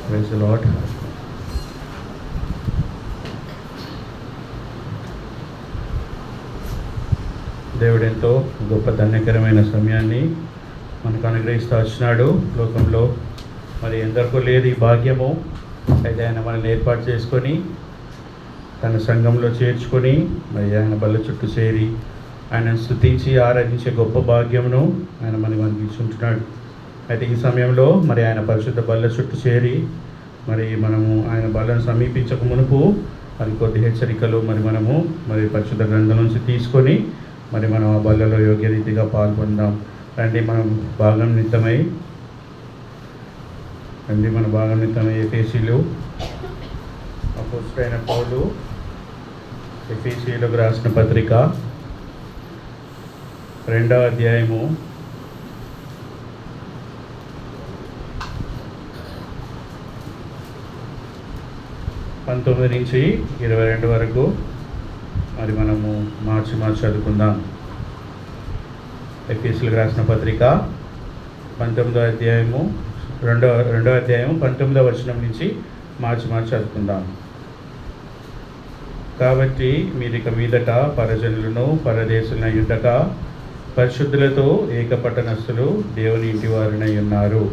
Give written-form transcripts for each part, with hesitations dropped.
Praise the lord. దేవుడు ఎంతో గొప్ప ధన్యకరమైన సమయాన్ని మనకు అనుగ్రహిస్తూ వచ్చినాడు. లోకంలో మరి ఎందరికో లేదు ఈ భాగ్యము. అయితే ఆయన మనల్ని ఏర్పాటు చేసుకొని తన సంఘంలో చేర్చుకొని మరి ఆయన బల్ల చుట్టూ చేరి ఆయనను స్తుతించి ఆరాధించే గొప్ప భాగ్యమును ఆయన మనకు అందించుంటున్నాడు. అయితే ఈ సమయంలో మరి ఆయన పరిశుద్ధ బల్ల చుట్టూ చేరి మరి మనము ఆయన బల్లను సమీపించక మునుపు మరి కొద్ది హెచ్చరికలు మనము పరిశుద్ధ గ్రంథం నుంచి తీసుకొని మనం ఆ బల్లలో యోగ్య రీతిగా పాల్గొందాం. రండి మన భాగం నిమిత్తమై ఎఫెసీలు అపోస్తలుడైన పౌలు ఎఫెసీయులకు రాసిన పత్రిక 2వ అధ్యాయము 19 నుంచి 22 వరకు మనము మార్చి చదువుకుందాం. ఎఫెసీయులకు రాసిన పత్రిక 19వ అధ్యాయము 2వ అధ్యాయం 19వ వచనం నుంచి మార్చి చదువుకుందాం. కాబట్టి మీరిక మీదట పరజనులను పరదేశులనై ఉండక పరిశుద్ధులతో ఏకపట్టణస్థులు దేవుని ఇంటి వారినై ఉన్నారు.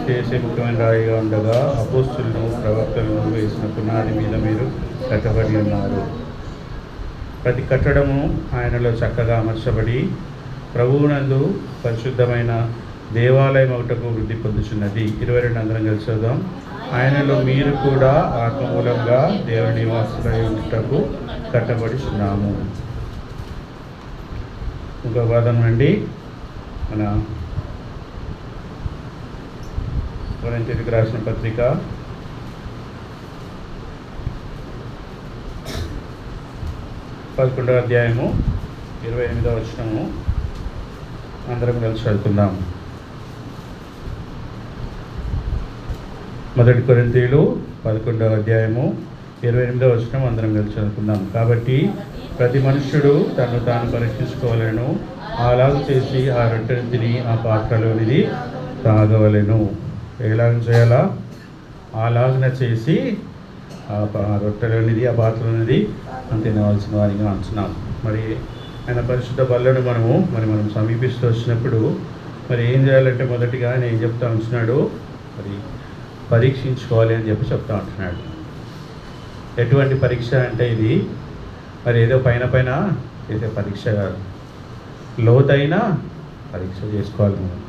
క్రీస్తు ముఖ్యమైన రాయిగా ఉండగా అపోస్తులను ప్రవక్తలను వేసిన పునాది మీద మీరు కట్టబడి ఉన్నారు. ప్రతి కట్టడము ఆయనలో చక్కగా అమర్చబడి ప్రభువునందు పరిశుద్ధమైన దేవాలయం ఒకటకు వృద్ధి పొందుచున్నది. 22 అందరం కలిసి చదువుదాం. ఆయనలో మీరు కూడా ఆత్మమూలంగా దేవుని నివాసులై ఉండుటకు కట్టబడుచున్నాము. ఇంకో వాదం అండి. మన కొరింథీయులకు రాసిన పత్రిక 11వ అధ్యాయము 28వ వచనము అందరం కలిసి చదువుకుందాం. మొదటి కొరింథీయులు 11వ అధ్యాయము 28వ వచనం అందరం కలిసి చదువుకుందాం. కాబట్టి ప్రతి మనుష్యుడు తను తాను పరీక్షించుకోవాలను, అలాగ చేసి ఆ రొట్టెను తిని ఆ పాత్రలోనిది తాగవలెను. ఎలాగ చేయాలా? అలాగన చేసి ఆ రొట్టెలోనిది ఆ పాత్రలోనిది తినవలసిన వారిగా అంటున్నాం. మరి ఆయన పరిశుద్ధ బల్లను మనం సమీపిస్తూ వచ్చినప్పుడు ఏం చేయాలంటే మొదటిగా ఆయన ఏం చెప్తా ఉంటున్నాడు? పరీక్షించుకోవాలి అని చెప్తా ఉంటున్నాడు. ఎటువంటి పరీక్ష అంటే ఇది ఏదో పైన చేసే పరీక్ష కాదు, లోతైన పరీక్ష చేసుకోవాలి మనం.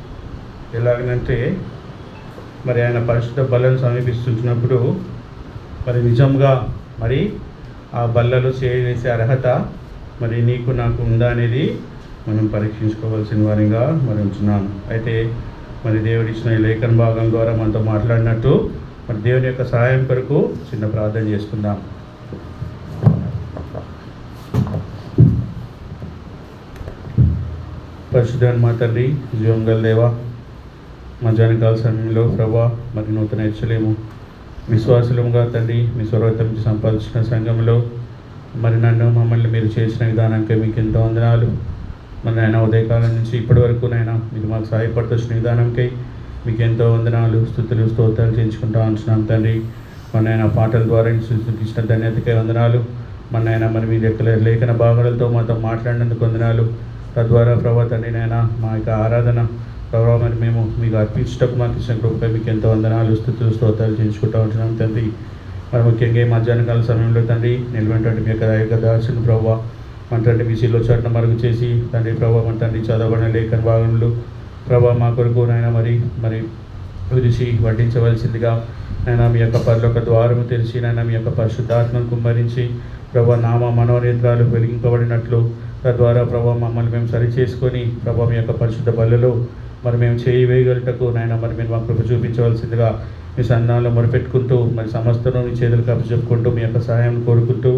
ఎలాగనంటే ఆయన పరిశుద్ధ బల్లను సమీపిస్తుంటున్నప్పుడు నిజంగా ఆ బల్లలో చేసే అర్హత నీకు నాకు ఉందా అనేది మనం పరీక్షించుకోవాల్సిన వారిగా ఉంటున్నాం. అయితే దేవుడిచ్చిన ఈ లేఖన భాగం ద్వారా మనతో మాట్లాడినట్టు దేవుని యొక్క సహాయం కొరకు చిన్న ప్రార్థన చేసుకుందాం. పరిశుద్ధుడైన మా తండ్రి, జీవం గల దేవా, మధ్యాహ్నకాల సమయంలో ప్రభా నూతన హెచ్చలేము విశ్వాసులముగా తండ్రి మీ స్వరూపం నుంచి సంపాదించిన సంఘంలో మమ్మల్ని మీరు చేసిన విధానానికి మీకు ఎంతో వందనాలు. ఆయన ఉదయకాలం నుంచి ఇప్పటి వరకు మీరు మాకు సహాయపడుతున్న విధానంకై మీకు ఎంతో వందనాలు, స్తుతులు స్తోత్రాలు చేయించుకుంటూ ఉంటున్నాం తండ్రి. ఆయన పాటల ద్వారా ఇచ్చిన ధన్యతకై వందనాలు. మీ లేఖన భాగాలతో మాతో మాట్లాడినందుకు వందనాలు. తద్వారా ప్రభా తండ్రి మా యొక్క ఆరాధన ప్రభావ మేము మీకు అర్పించటకు మాకు ఇచ్చిన కృపపై మీకు ఎంతో వందనాలు, స్తుతులు స్తోత్రాలు చేయించుకుంటూ ఉంటున్నాం తండ్రి. ముఖ్యంగా ఈ మధ్యాహ్నకాల సమయంలో తండ్రి నిలబడినటువంటి మీ యొక్క దాసుని ప్రభావ తండ్రి మీ శిలో చాటును మరుగు చేసి తండ్రి ప్రభావ తండ్రి చదవబడిన లేఖన భాగంలో ప్రభావ మా కొరకు మరి విరిచి వడ్డించవలసిందిగా మీ యొక్క పరలోక ద్వారము తెరిచి మీ యొక్క పరిశుద్ధాత్మను కుమ్మరించి ప్రభావ నామ మనోనేత్రాలు వెలిగింపబడినట్లు తద్వారా ప్రభావ మమ్మల్ని మేము సరి చేసుకొని ప్రభావ మీ యొక్క పరిశుద్ధ బల్లలో మేము చేయి వేయగలటకు మీరు మా కృప చూపించవలసిందిగా మీ సన్నాల్లో మొరపెట్టుకుంటూ సమస్తను మీ చేతులకు అప్పచెప్పుకుంటూ మీ యొక్క సహాయం కోరుకుంటూ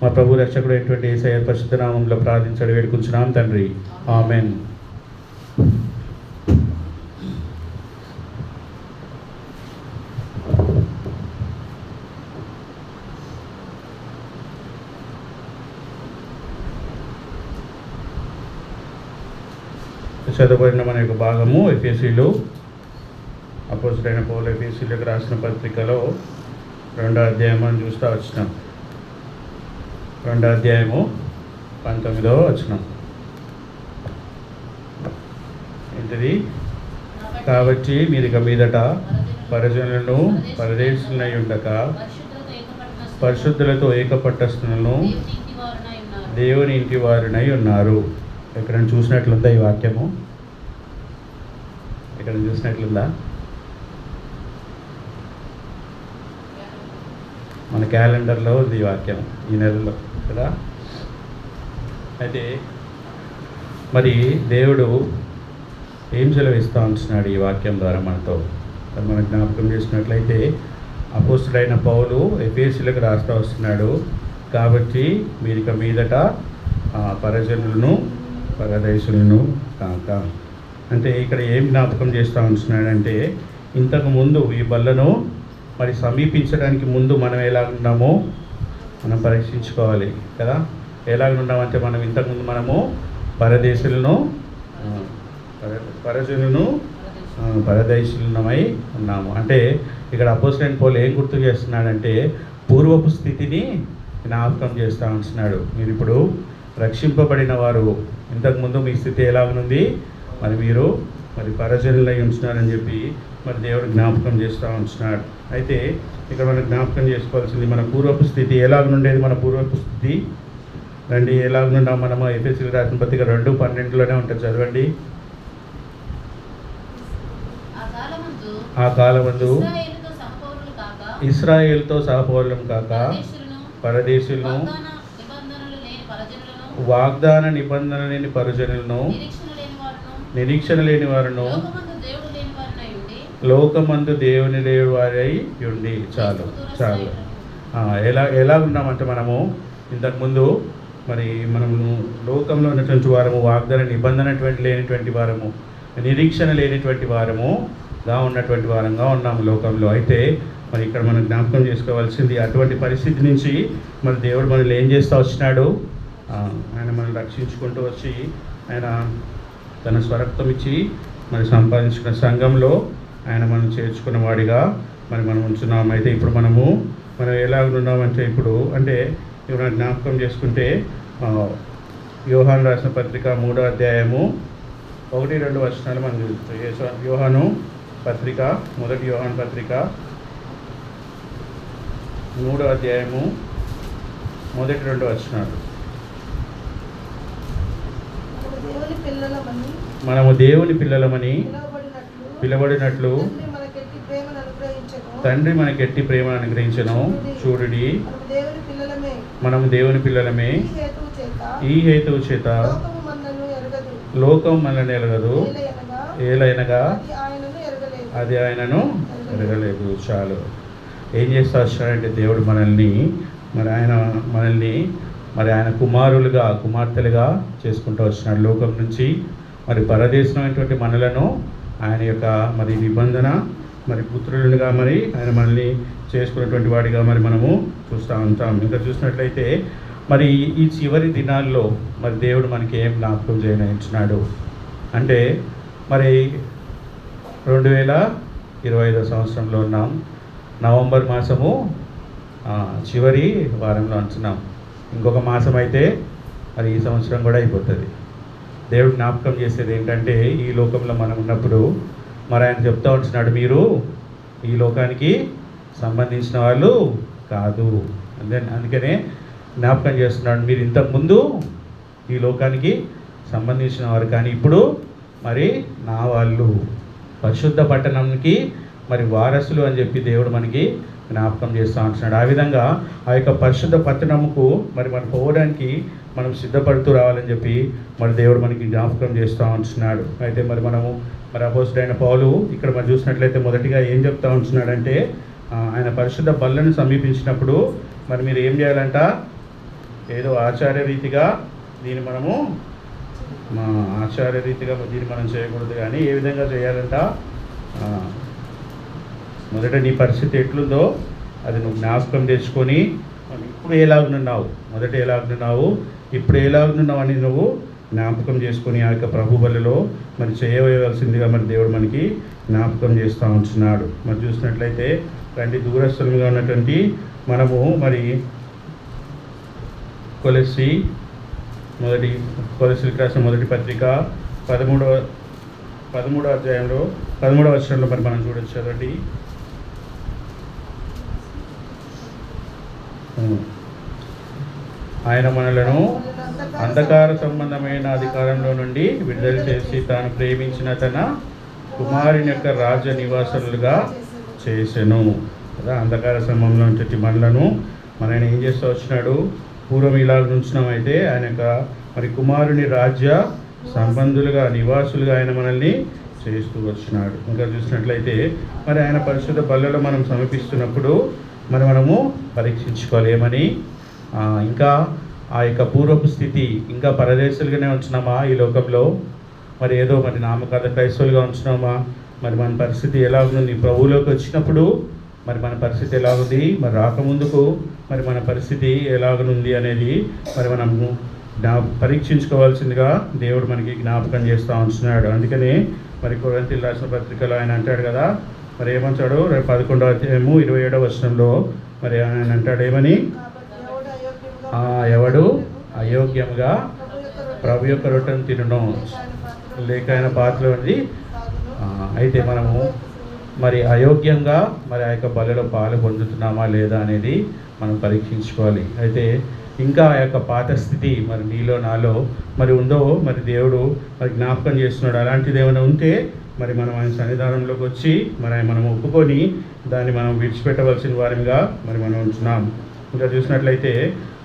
మా ప్రభు రక్షకుడు అయినటువంటి యేసయ్య పరిశుద్ధ నామంలో ప్రార్థించడం వేడుకుంటున్నాం తండ్రి. ఆమెన్. చదవబడిన మన యొక్క భాగము ఎఫెసీయులు అపోజిట్ పౌలు ఎఫెసీయులకు రాసిన పత్రికలో 2వ అధ్యాయం అని చూస్తూ వచ్చినాం. 2వ అధ్యాయము 19వ వచనం ఏంటిది? కాబట్టి మీరు ఇక మీదట పరజనులను పరదేశులనై ఉండక పరిశుద్ధులతో ఏకపట్టస్థులను దేవుని ఇంటి వారినై ఉన్నారు. ఎక్కడైనా చూసినట్లుందా ఈ వాక్యము? ఎక్కడ చూసినట్లుందా? మన క్యాలెండర్లో ఉంది ఈ వాక్యం, ఈ నెలలో కదా. అయితే మరి దేవుడు ఏం సెలవిస్తూ ఉంటున్నాడు ఈ వాక్యం ద్వారా మనతో? మనం జ్ఞాపకం చేసినట్లయితే అపోస్తుడైన పౌలు ఎఫెసీయులకు రాస్తూ వస్తున్నాడు. కాబట్టి మీరు ఇక మీదట పరజనులను పరదేశులను కాక, అంటే ఇక్కడ ఏం జ్ఞాపకం చేస్తూ ఉంటున్నాడంటే, ఇంతకుముందు ఈ బల్లను మరి సమీపించడానికి ముందు మనం ఎలాగున్నామో మనం పరీక్షించుకోవాలి కదా. ఎలాగున్నామంటే మనం ఇంతకుముందు మనము పరదేశులను పరజనులను పరదేశులమై ఉన్నాము. అంటే ఇక్కడ అపోజిట్ పౌలు ఏం గుర్తు చేస్తున్నాడంటే, పూర్వపు స్థితిని జ్ఞాపకం చేస్తూ ఉంటున్నాడు. మీరు ఇప్పుడు రక్షింపబడిన వారు, ఇంతకుముందు మీ స్థితి ఎలాగనుంది, మరి మీరు మరి పరజనులై ఉంటున్నారని చెప్పి మరి దేవుడు జ్ఞాపకం చేస్తూ ఉంటున్నాడు. అయితే ఇక్కడ మనం జ్ఞాపకం చేసుకోవాల్సింది మన పూర్వపు స్థితి ఎలాగనుండేది. మన పూర్వపు స్థితి రండి, ఎలాగనున్నాం మనము? ఎఫెసీయులకు రాసిన పత్రిక 2:12లోనే ఉంటుంది, చదవండి. ఆ కాలమందు ఇశ్రాయేలుతో సహపౌరులం కాక పరదేశులను, వాగ్దాన నిబంధన లేని పరజనులను, నిరీక్షణ లేని వారును, లోకమందు దేవుని లేని వారై ఉండి. చాలు. ఎలా ఉన్నామంటే మనము ఇంతకుముందు మరి మనము లోకంలో ఉన్నటువంటి వారము, వాగ్దాన నిబంధన లేనిటువంటి వారము, నిరీక్షణ లేనిటువంటి వారముగా ఉన్నటువంటి వారంగా ఉన్నాము లోకంలో. అయితే మరి ఇక్కడ మనం జ్ఞాపకం చేసుకోవాల్సింది, అటువంటి పరిస్థితి నుంచి మరి దేవుడు మనల్ని ఏం చేస్తూ వచ్చినాడు? ఆయన మనల్ని రక్షించుకుంటూ వచ్చి ఆయన తన స్వరక్తం ఇచ్చి మరి సంపాదించుకున్న సంఘంలో ఆయన మనం చేర్చుకున్న వాడిగా మరి మనం ఉంచున్నాం. అయితే ఇప్పుడు మనం ఎలాగున్నామంటే, ఇప్పుడు జ్ఞాపకం చేసుకుంటే యోహాను రాసిన పత్రిక 3వ అధ్యాయము 1-2 వచనాలు మనం చూస్తాం. యోహాను పత్రిక, మొదటి యోహాను పత్రిక 3వ అధ్యాయము 1-2 వచనాలు. మనము దేవుని పిల్లలమని పిలబడినట్లు తండ్రి మనకి ఎట్టి ప్రేమను అనుగ్రహించెను. చూడుడి, మనము దేవుని పిల్లలమే. ఈ హేతువు చేత లోకం మనల్ని ఎరగదు, ఏలైనగా అది ఆయనను ఎరగలేదు. చాలు. ఏం చేస్తా వచ్చాడంటే దేవుడు మనల్ని ఆయన కుమారులుగా, కుమార్తెలుగా చేసుకుంటూ వచ్చినాడు. లోకం నుంచి మరి పరదేశమైనటువంటి మనలను ఆయన యొక్క మరి నిబంధన మరి పుత్రులుగా మరి ఆయన మనల్ని చేసుకున్నటువంటి వాడిగా మరి మనము చూస్తూ ఉంటాం. ఇంకా చూసినట్లయితే మరి ఈ చివరి దినాల్లో మరి దేవుడు మనకి ఏం జ్ఞాపకం చేయనిచ్చినాడు అంటే, మరి 2025 సంవత్సరంలో ఉన్నాం. నవంబర్ మాసము చివరి వారంలో అంటున్నాం. ఇంకొక మాసం అయితే మరి ఈ సంవత్సరం కూడా అయిపోతుంది. దేవుడు జ్ఞాపకం చేసేది ఏంటంటే, ఈ లోకంలో మనం ఉన్నప్పుడు మరి ఆయన చెప్తూ ఉంటున్నాడు, మీరు ఈ లోకానికి సంబంధించిన వాళ్ళు కాదు. అందుకనే జ్ఞాపకం చేస్తున్నాడు, మీరు ఇంతకుముందు ఈ లోకానికి సంబంధించిన వారు, కానీ ఇప్పుడు మరి నా వాళ్ళు, పరిశుద్ధ పట్టణంకి మరి వారసులు అని చెప్పి దేవుడు మనకి జ్ఞాపకం చేస్తూ ఉంటున్నాడు. ఆ విధంగా ఆ యొక్క పరిశుద్ధ పట్టణముకు మరి మనం పోవడానికి మనం సిద్ధపడుతూ రావాలని చెప్పి మరి దేవుడు మనకి జ్ఞాపకం చేస్తూ ఉంటున్నాడు. అయితే మరి మనము మరి అపోజిట్ పౌలు ఇక్కడ మనం చూసినట్లయితే మొదటిగా ఏం చెప్తా ఉంటున్నాడంటే, ఆయన పరిశుద్ధ బల్లను సమీపించినప్పుడు మరి మీరు ఏం చేయాలంట? ఏదో ఆచార్య రీతిగా దీన్ని మనం చేయకూడదు, కానీ ఏ విధంగా చేయాలంట? మొదట నీ పరిస్థితి ఎట్లుందో అది నువ్వు జ్ఞాపకం తెచ్చుకొని ఇప్పుడు ఎలాగున్నావు, మొదట ఎలాగున్నావు, ఇప్పుడు ఎలాగున్నావు అని నువ్వు జ్ఞాపకం చేసుకొని ఆ యొక్క ప్రభు బలిలో మరి చేయవలసిందిగా మరి దేవుడు మనకి జ్ఞాపకం చేస్తూ ఉంటున్నాడు. మరి చూసినట్లయితే రండి, దూరస్థులుగా ఉన్నటువంటి మనము మరి కొలస్సీలకు రాసిన మొదటి పత్రిక 13వ అధ్యాయంలో 13వ వచనంలో మరి మనం చూడొచ్చు. చదవండి. ఆయన మనలను అంధకార సంబంధమైన అధికారంలో నుండి విడుదల చేసి తాను ప్రేమించిన తన కుమారుని యొక్క రాజ్య నివాసులుగా చేసెను కదా. అంధకార సంబంధంలో నుంచి మనలను ఆయన ఏం చేస్తూ వచ్చినాడు? పూర్వం ఇలా నుంచినామైతే ఆయన యొక్క మరి కుమారుని రాజ్య సంబంధులుగా నివాసులుగా ఆయన మనల్ని చేస్తూ వచ్చినాడు. ఇంకా చూసినట్లయితే మరి ఆయన పరిశుద్ధ బల్లలో మనం సమర్పిస్తున్నప్పుడు మరి మనము పరీక్షించుకోవాలి ఏమని, ఇంకా ఆ యొక్క పూర్వపు స్థితి ఇంకా పరదేశులుగానే ఉంచున్నామా ఈ లోకంలో, మరి ఏదో మరి నామకార్థ క్రైస్తవులుగా ఉంచున్నామా, మరి మన పరిస్థితి ఎలా ఉంది, ప్రభువులోకి వచ్చినప్పుడు మరి మన పరిస్థితి ఎలాగుంది, మరి రాకముందుకు మరి మన పరిస్థితి ఎలాగనుంది అనేది మరి మనము పరీక్షించుకోవాల్సిందిగా దేవుడు మనకి జ్ఞాపకం చేస్తూ ఉంటున్నాడు. అందుకని మరి కొరింథీయులకు రాసిన పత్రికలో ఆయన అంటాడు కదా, మరి ఏమంటాడు? 11వ అధ్యాయము 27వ వచనంలో మరి ఆయన అంటాడు ఏమని, ఎవడు అయోగ్యంగా ప్రభు యొక్క రొట్టెను తినను లేక ఆయన పాత్ర ఉంది. అయితే మనము మరి అయోగ్యంగా మరి ఆ యొక్క బలిలో పాలు పొందుతున్నామా లేదా అనేది మనం పరీక్షించుకోవాలి. అయితే ఇంకా ఆ యొక్క పాత స్థితి మరి నీలో నాలో మరి ఉందో మరి దేవుడు మరి జ్ఞాపకం చేస్తున్నాడు. అలాంటిది ఏమైనా ఉంటే మరి మనం ఆయన సన్నిధానంలోకి వచ్చి మరి మనం ఒప్పుకొని దాన్ని మనం విడిచిపెట్టవలసిన వారిగా మరి మనం ఉంటున్నాం. ఇంకా చూసినట్లయితే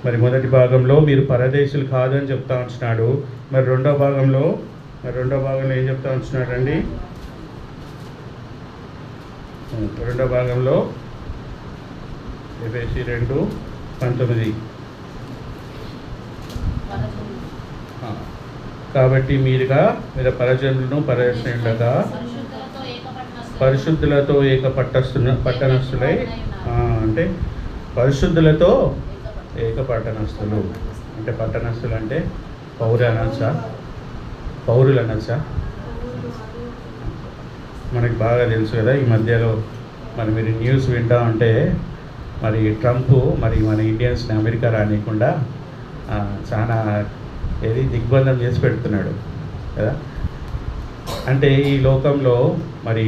మరి మొదటి భాగంలో మీరు పరదేశులు కాదని చెప్తా ఉంటున్నాడు. మరి రెండో భాగంలో ఏం చెప్తా ఉంటున్నాడు అండి? రెండో భాగంలో ఎఫెసీ 2:19 కాబట్టి మీరు పరజనులను పరదేశులుగా పరిశుద్ధులతో పట్టణస్థులై అంటే పరిశుద్ధులతో పట్టణస్థులు అంటే పట్టణస్థులు అంటే పౌరులు అనొచ్చా? మనకి బాగా తెలుసు కదా, ఈ మధ్యలో మరి మీరు న్యూస్ వింటూ ఉంటే మరి ట్రంప్ మరి మన ఇండియన్స్ని అమెరికా రానియకుండా చాలా దిగ్బంధం చేసి పెడుతున్నాడు కదా. అంటే ఈ లోకంలో మరి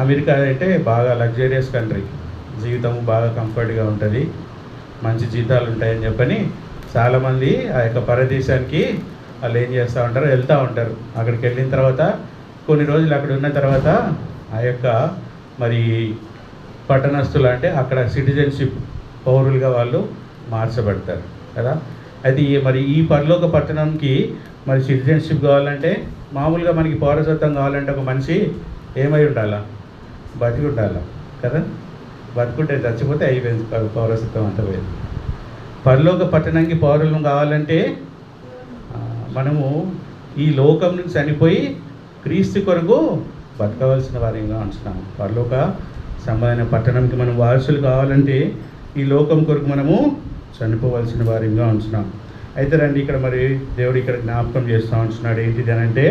అమెరికా అంటే బాగా లగ్జరియస్ కంట్రీ, జీవితం బాగా కంఫర్ట్గా ఉంటుంది, మంచి జీతాలు ఉంటాయని చెప్పని చాలామంది ఆ యొక్క పరదేశానికి వాళ్ళు ఏం చేస్తూ ఉంటారు, వెళ్తూ ఉంటారు. అక్కడికి వెళ్ళిన తర్వాత కొన్ని రోజులు అక్కడ ఉన్న తర్వాత ఆ యొక్క మరి పట్టణస్థులు అంటే అక్కడ సిటిజన్షిప్ పౌరులుగా వాళ్ళు మార్చబడతారు కదా. అయితే మరి ఈ పరలోక పట్టణంకి మరి సిటిజన్షిప్ కావాలంటే మామూలుగా మనకి పౌరసత్వం కావాలంటే ఒక మనిషి ఏమై ఉండాలా? బతికి ఉండాలా కదా. బతుకుంటే చచ్చిపోతే అయిపోయింది పౌరసత్వం అంత పోయింది. పరలోక పట్టణానికి పౌరులం కావాలంటే మనము ఈ లోకం నుంచి చనిపోయి క్రీస్తు కొరకు బతకవలసిన వారిగా ఉంటున్నాము. పరలోక సంబంధమైన పట్టణంకి మనం వారసులు కావాలంటే ఈ లోకం కొరకు మనము చనిపోవలసిన వారిగా ఉంటున్నాం. అయితే రండి, ఇక్కడ మరి దేవుడు ఇక్కడ జ్ఞాపకం చేస్తూ ఉంటున్నాడు ఏంటిది అని అంటే,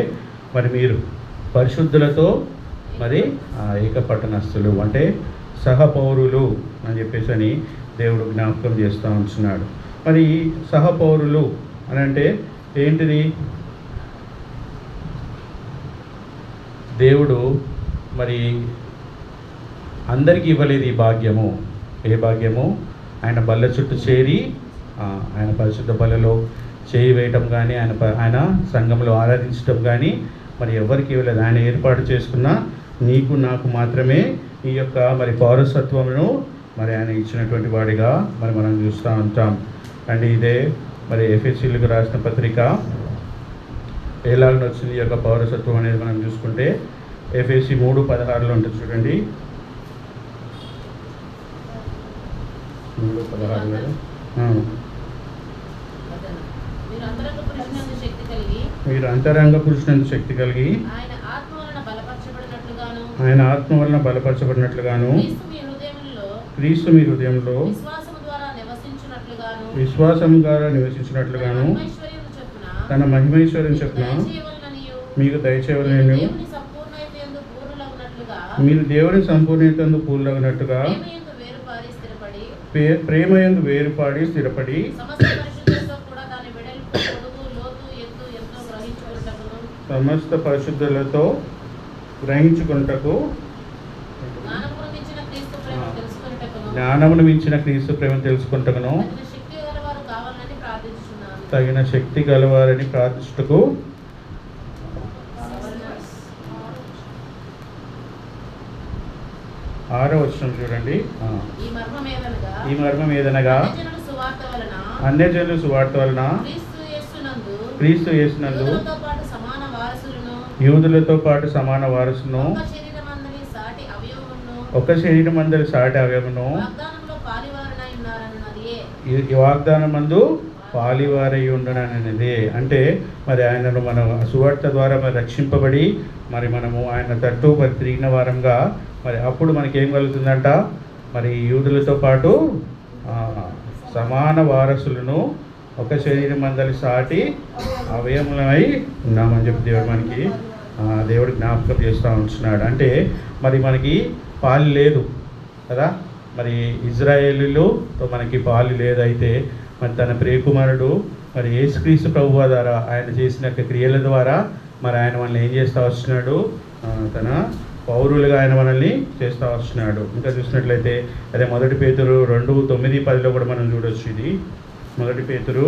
మరి మీరు పరిశుద్ధులతో మరి ఏకపట్టణస్థులు అంటే సహపౌరులు అని చెప్పేసి అని దేవుడు జ్ఞాపకం చేస్తూ ఉంటున్నాడు. మరి సహపౌరులు అని అంటే ఏంటిది? దేవుడు మరి అందరికీ ఇవ్వలేదు ఈ భాగ్యము. ఏ భాగ్యము? ఆయన బల్ల చుట్టూ చేరి ఆయన పరిశుద్ధ బల్లలో చేయి వేయటం కానీ ఆయన సంఘంలో ఆరాధించటం కానీ మరి ఎవరికి ఇవ్వలేదు. ఆయన ఏర్పాటు చేసుకున్న నీకు నాకు మాత్రమే ఈ యొక్క మరి పౌరసత్వమును మరి ఆయన ఇచ్చినటువంటి వాడిగా మరి మనం చూస్తూ ఉంటాం. అండ్ ఇదే మరి ఎఫెసీలకు రాసిన పత్రిక ఎలాగ వచ్చింది ఈ యొక్క పౌరసత్వం అనేది మనం చూసుకుంటే ఎఫెసీ 3:16 ఉంటుంది చూడండి. 3:16 మీరు అంతరంగ పురుషునందు శక్తి కలిగి ఆయన ఆత్మ వలన బలపరచబడినట్లుగాను క్రీస్తు మీ హృదయంలో విశ్వాసం ద్వారా నివసించినట్లుగాను తన మహిమైశ్వర్యం చొప్పున మీకు దయచేయవలెననియు మీరు దేవుని సంపూర్ణతందు పూర్ణమైనట్టుగా ప్రేమయందు వేరుపాడి స్థిరపడి సమస్త పరిశుద్ధులతో గ్రహించుకుంటకు జ్ఞానమును మించిన క్రీస్తు ప్రేమ తెలుసుకుంటకును తగిన శక్తి గలవారని ప్రార్థించుటకు 6వ వచనం చూడండి. ఈ మర్మం ఏదనగా అన్యజనుల సువార్త వలన క్రీస్తు యేసునందు యూదులతో పాటు సమాన వారసును ఒక శరీరమందలి సాటి అవయమును ఈ వాగ్దానం మందు పాలివారై ఉండననేది. అంటే మరి ఆయనను మన సువార్త ద్వారా మరి రక్షింపబడి మరి మనము ఆయన తట్టు మరి తిరిగిన వారంగా మరి అప్పుడు మనకి ఏం కలుగుతుందంట, మరి యూదులతో పాటు సమాన వారసులను ఒక శరీరం అందరి సాటి అవయములమై ఉన్నామని చెప్పి దేవుడు జ్ఞాపకం చేస్తూ ఉంటున్నాడు. అంటే మరి మనకి పాలు లేదు కదా, మరి ఇజ్రాయేలీలతో మనకి పాలు లేదైతే మరి తన ప్రియకుమారుడు మరి యేసుక్రీస్తు ప్రభువు ద్వారా ఆయన చేసిన క్రియల ద్వారా మరి ఆయన మనల్ని ఏం చేస్తూ వస్తున్నాడు, తన పౌరులుగా ఆయన మనల్ని చేస్తూ వస్తున్నాడు. ఇంకా చూసినట్లయితే అదే 1 పేతురు 2:9-10 కూడా మనం చూడొచ్చు. ఇది 1 పేతురు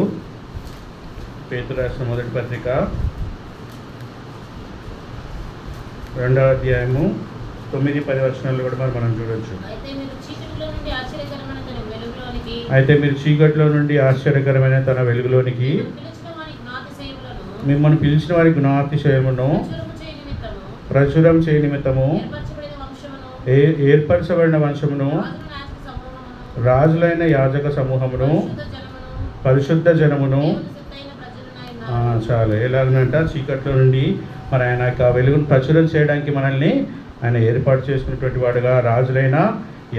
రాసిన మొదటి పత్రిక 2వ అధ్యాయము 9-10 వచనాల్లో కూడా మనం చూడొచ్చు. అయితే మీరు చీకట్లో నుండి ఆశ్చర్యకరమైన తన వెలుగులోనికి మిమ్మల్ని పిలిచిన వారి గుణాతిశయమును ప్రచురం చేయ నిమిత్తము ఏర్పరచబడిన వంశమును రాజులైన యాజక సమూహమును పరిశుద్ధ జనమును చాలు ఎలాగనంట చీకట్లో నుండి మరి ఆయన యొక్క వెలుగును ప్రచురం చేయడానికి మనల్ని ఆయన ఏర్పాటు చేసుకున్నటువంటి వాడుగా రాజులైన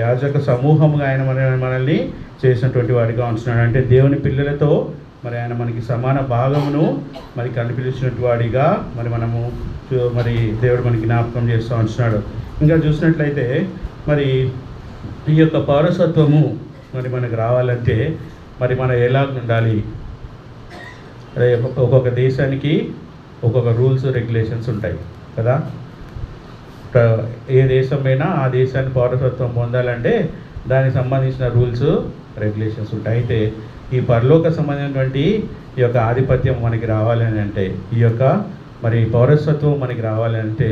యాజక సమూహముగా ఆయన మనల్ని చేసినటువంటి వాడిగా ఉంటున్నాడు. అంటే దేవుని పిల్లలతో మరి ఆయన మనకి సమాన భాగమును మరి కనిపించినటువంటి వాడిగా మరి మనము మరి దేవుడు మనకి జ్ఞాపకం చేస్తూ ఉంటున్నాడు. ఇంకా చూసినట్లయితే మరి ఈ యొక్క పౌరసత్వము మరి మనకు రావాలంటే మరి మనం ఎలా ఉండాలి, అదే ఒక్కొక్క దేశానికి ఒక్కొక్క రూల్స్ రెగ్యులేషన్స్ ఉంటాయి కదా. ఏ దేశమైనా ఆ దేశానికి పౌరసత్వం పొందాలంటే దానికి సంబంధించిన రూల్స్ రెగ్యులేషన్స్ ఉంటాయి. అయితే ఈ పరలోక సంబంధించినటువంటి ఈ యొక్క ఆధిపత్యం మనకి రావాలని అంటే, ఈ యొక్క మరి పౌరసత్వం మనకి రావాలంటే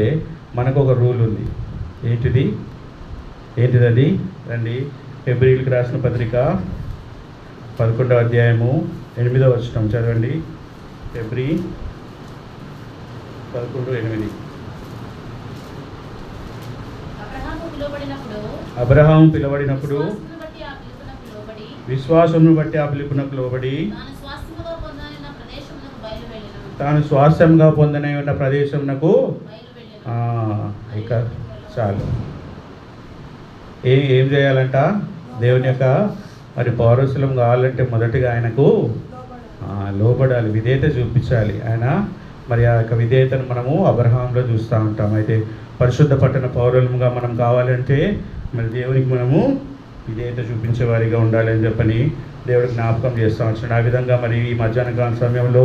మనకు ఒక రూల్ ఉంది. ఏంటిది అది రండి, ఫిబ్రవరికి రాసిన పత్రిక 11వ అధ్యాయము 8వ వచనం చదవండి. ఫిబ్రవరి 11:8. అబ్రహాము పిలువబడినప్పుడు విశ్వాసమును బట్టి ఆ పిలుపునకు లోబడి తాను స్వాస్థ్యంగా పొందనే ఉన్న ప్రదేశమునకు ఇక చాలు ఏం చేయాలంట, దేవుని యొక్క మరి పౌరసులం కావాలంటే మొదటిగా ఆయనకు లోబడాలి, విధేయత చూపించాలి. ఆయన మరి ఆ యొక్క విధేయతను మనము అబ్రహాంలో చూస్తూ ఉంటాం. అయితే పరిశుద్ధ పట్టణ పౌరులుగా మనం కావాలంటే మరి దేవునికి మనము విధేయత చూపించే వారిగా ఉండాలి అని చెప్పని దేవుడికి జ్ఞాపకం చేస్తూ ఉంటున్నాడు. ఆ విధంగా మరి ఈ మధ్యాహ్న కాల సమయంలో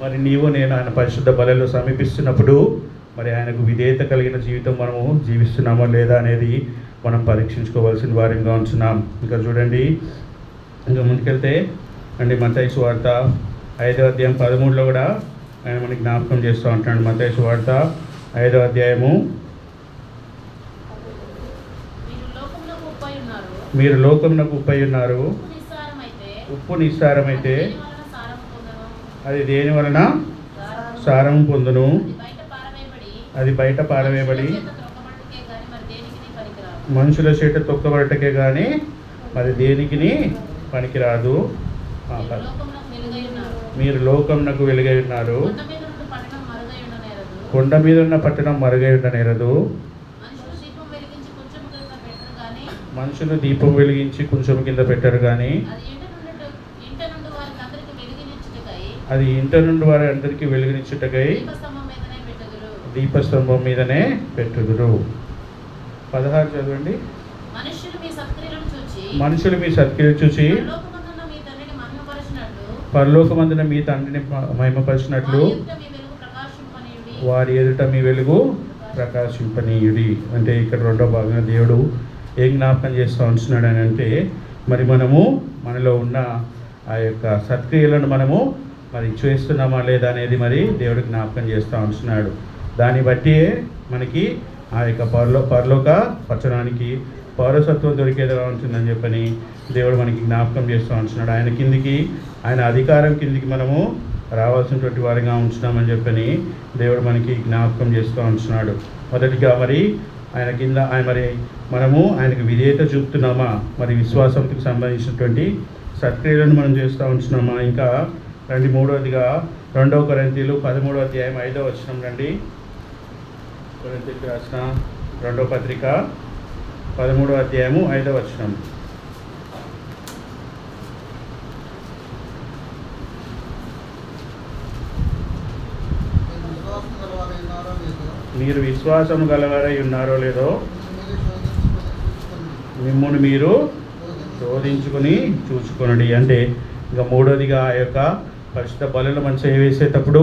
మరి నీవు నేను ఆయన పరిశుద్ధ బలలో సమీపిస్తున్నప్పుడు మరి ఆయనకు విధేయత కలిగిన జీవితం మనము జీవిస్తున్నామో లేదా అనేది మనం పరీక్షించుకోవాల్సిన వారిగా ఉంటున్నాం. ఇంకా చూడండి, ఇంకా ముందుకెళ్తే అండి మత్తయి సువార్త 5వ అధ్యాయం 13లో కూడా ఆయన మనకి జ్ఞాపకం చేస్తూ ఉంటున్నాడు. మత్తయి సువార్త 5వ అధ్యాయము, మీరు లోకమునకు ఉప్పై ఉన్నారు, ఉప్పు నిస్సారమైతే అది దేని వలన సారం పొందును, అది బయట పారవేయబడి మనుషుల చేత తొక్కబడటకే కానీ మరి దేనికి పనికిరాదు. మీరు లోకమునకు వెలుగై ఉన్నారు, కొండ మీద ఉన్న పట్టణం మరుగై ఉండనేరదు. మనుషులు దీపం వెలిగించి కొంచెం కింద పెట్టరు కానీ అది ఇంట నుండి వారి అందరికీ వెలుగునిచ్చుటకై దీపస్తంభం మీదనే పెట్టుదురు. 16 చదవండి. మనుషులు మీ సత్క్రియలు చూచి పరలోకమందున మీ తండ్రిని మహిమపరిచినట్లు వారి ఎదుట మీ వెలుగు ప్రకాశింపనీయుడి. అంటే ఇక్కడ రెండో భాగంగా దేవుడు ఏం జ్ఞాపకం చేస్తూ ఉంటున్నాడు అని అంటే, మరి మనము మనలో ఉన్న ఆ యొక్క సత్క్రియలను మనము మరి చేస్తున్నామా లేదా అనేది మరి దేవుడు జ్ఞాపకం చేస్తూ ఉంటున్నాడు. దాన్ని బట్టి మనకి ఆ యొక్క పరలోక పట్టణానికి పౌరసత్వం దొరికేదిగా ఉంటుందని చెప్పని దేవుడు మనకి జ్ఞాపకం చేస్తూ ఉంటున్నాడు. ఆయన కిందికి, ఆయన అధికారం కిందికి మనము రావాల్సినటువంటి వారిగా ఉంటున్నామని చెప్పని దేవుడు మనకి జ్ఞాపకం చేస్తూ ఉంటున్నాడు. మొదటిగా మరి ఆయన కింద మరి మనము ఆయనకు విధేయత చూపుతున్నామా, మరి విశ్వాసంకి సంబంధించినటువంటి సత్క్రియలను మనం చేస్తూ ఉంటున్నామా. ఇంకా రండి, మూడవదిగా 2 కొరింథీయులు 13వ అధ్యాయం 5వ వచనం రండి. కొరింథీయులకు రాసిన 2వ పత్రిక 13వ అధ్యాయము 5వ వచనం. మీరు విశ్వాసము గలవారై ఉన్నారో లేదో మిమ్మును మీరు శోధించుకొని చూసుకొనండి. అంటే ఇంకా మూడోదిగా ఆ యొక్క పరిశుద్ధ బలులు మనం చేసేటప్పుడు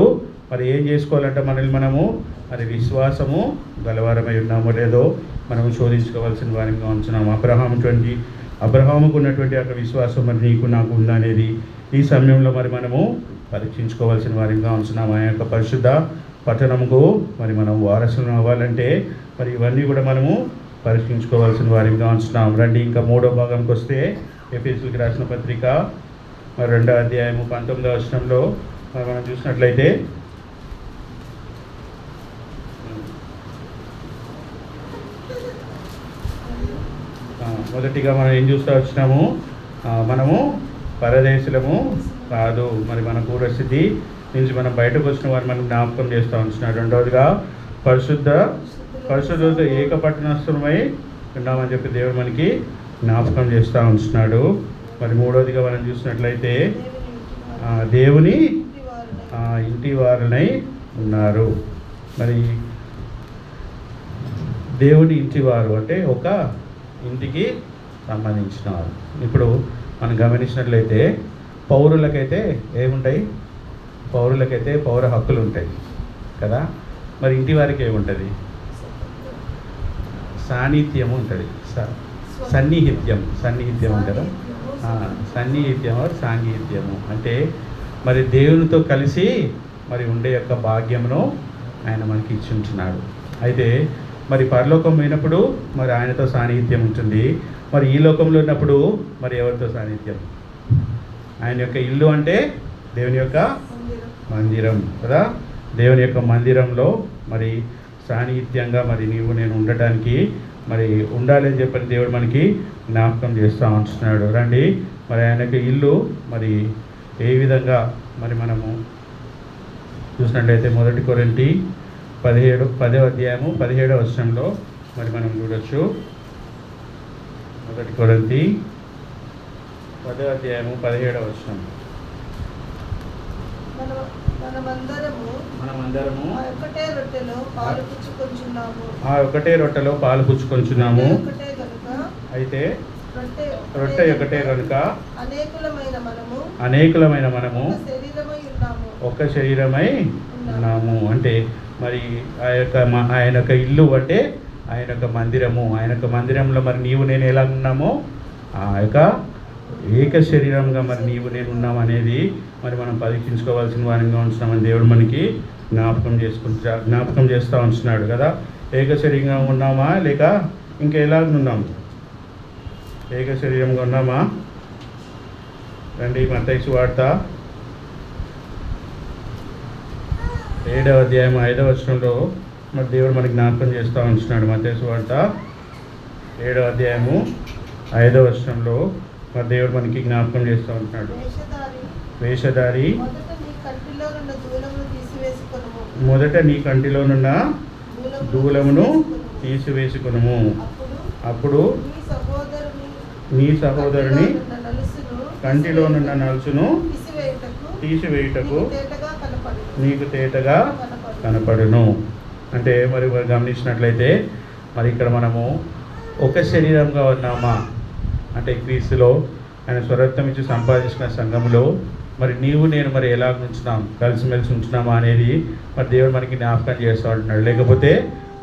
మరి ఏం చేసుకోవాలంటే మనము మరి విశ్వాసము గలవారమై ఉన్నామో లేదో మనము శోధించుకోవాల్సిన వారిగా ఉంచున్నాము. అబ్రహాముకు ఉన్నటువంటి యొక్క విశ్వాసం మరి నీకు నాకు ఉందా అనేది ఈ సమయంలో మరి మనము పరీక్షించుకోవాల్సిన వారిగా ఉంచున్నాము. ఆ యొక్క పరిశుద్ధ పట్టణముకు మరి మనం వారసులు అవ్వాలంటే మరి ఇవన్నీ కూడా మనము పరీక్షించుకోవాల్సిన వారిగా ఉంచున్నాం. రండి, ఇంకా 3వ భాగంకి వస్తే ఎఫెసీయులకు రాసిన పత్రిక మరి 2వ అధ్యాయము 19వ వచనంలో మరి మనం చూసినట్లయితే మొదటిగా మనం ఏం చూస్తూ వచ్చినాము, మనము పరదేశులము కాదు, మరి మన పూర్వస్థితి నుంచి మనం బయటకు వచ్చిన వారు మనం జ్ఞాపకం చేస్తూ ఉంటున్నాడు. రెండవదిగా పరిశుద్ధులతో ఏక పట్టణస్థులమై ఉన్నామని చెప్పి దేవుడు మనకి జ్ఞాపకం చేస్తూ ఉంటున్నాడు. మరి మూడవదిగా మనం చూసినట్లయితే దేవుని ఇంటి వారులై ఉన్నారు. మరి దేవుని ఇంటి వారు అంటే ఒక ఇంటికి సంబంధించిన వారు. ఇప్పుడు మనం గమనించినట్లయితే పౌరులకైతే ఏముంటాయి, పౌర హక్కులు ఉంటాయి కదా. మరి ఇంటి వారికి ఏముంటుంది, సాన్నిహిత్యము ఉంటుంది, సన్నిహిత్యం అంటారా, సన్నిహిత్యము సాన్నిహిత్యము అంటే మరి దేవునితో కలిసి మరి ఉండే యొక్క భాగ్యమును ఆయన మనకి ఇచ్చి ఉంటున్నాడు. అయితే మరి పరలోకం పోయినప్పుడు మరి ఆయనతో సాన్నిహిత్యం ఉంటుంది. మరి ఈ లోకంలో ఉన్నప్పుడు మరి ఎవరితో సాన్నిహిత్యం, ఆయన యొక్క ఇల్లు అంటే దేవుని యొక్క మందిరం కదా. దేవుని యొక్క మందిరంలో మరి సాన్నిహిత్యంగా మరి నీవు నేను ఉండటానికి మరి ఉండాలి అని చెప్పని దేవుడు మనకి జ్ఞాపకం చేస్తూ ఉంటున్నాడు. రండి, మరి ఆయన యొక్క ఇల్లు మరి ఏ విధంగా మరి మనము చూసినట్లయితే 1 కొరింథీ 10వ అధ్యాయము 17వ వచనంలో మరి మనం చూడొచ్చు. 1 కొరింథీ 10వ అధ్యాయము 17వ వచనం. మనమందరము ఆ ఒక్కటే రొట్టెలో పాలు పుచ్చుకొంచున్నాము. అయితే రొట్టె ఒకటే కనుక అనేకులమైన మనము ఒక శరీరమై ఉన్నాము. అంటే మరి ఆయన యొక్క ఇల్లు అంటే ఆయన యొక్క మందిరము, ఆయన యొక్క మందిరంలో మరి నీవు నేను ఎలా ఉన్నామో ఆ యొక్క ఏక శరీరంగా మరి నీవు నేను ఉన్నాం అనేది మరి మనం పరీక్షించుకోవాల్సిన వారిగా ఉంటున్నామని దేవుడు మనకి జ్ఞాపకం చేస్తూ ఉంటున్నాడు కదా. ఏక శరీరంగా ఉన్నామా లేక ఇంకా ఎలాగ ఉన్నాము, ఏక శరీరంగా ఉన్నామా. రండి, మత్తయి సువార్త 7వ అధ్యాయం 5వ వచనంలో మరి దేవుడు మనకి జ్ఞాపకం చేస్తూ ఉంటున్నాడు. మత్తయి సువార్త 7వ అధ్యాయము 5వ వచనంలో మరి దేవుడు మనకి జ్ఞాపకం చేస్తూ ఉంటున్నాడు. వేషధారి మొదట నీ కంటిలోనున్న దూలమును తీసివేసుకునుము, అప్పుడు నీ సహోదరుని కంటిలోనున్న నలుసును తీసివేయుటకు తేటగా కనపడును. నీకు తేటగా కనపడును. అంటే మరి గమనించినట్లయితే మరి ఇక్కడ మనము ఒక శరీరంగా ఉన్నామా అంటే క్రీస్తులో ఆయన స్వరత్వం ఇచ్చి సంపాదించిన సంఘంలో మరి నీవు నేను మరి ఎలా ఉంచున్నాం, కలిసిమెలిసి ఉంచున్నామా అనేది మరి దేవుడు మనకి జ్ఞాపకం చేస్తూ ఉంటున్నాడు. లేకపోతే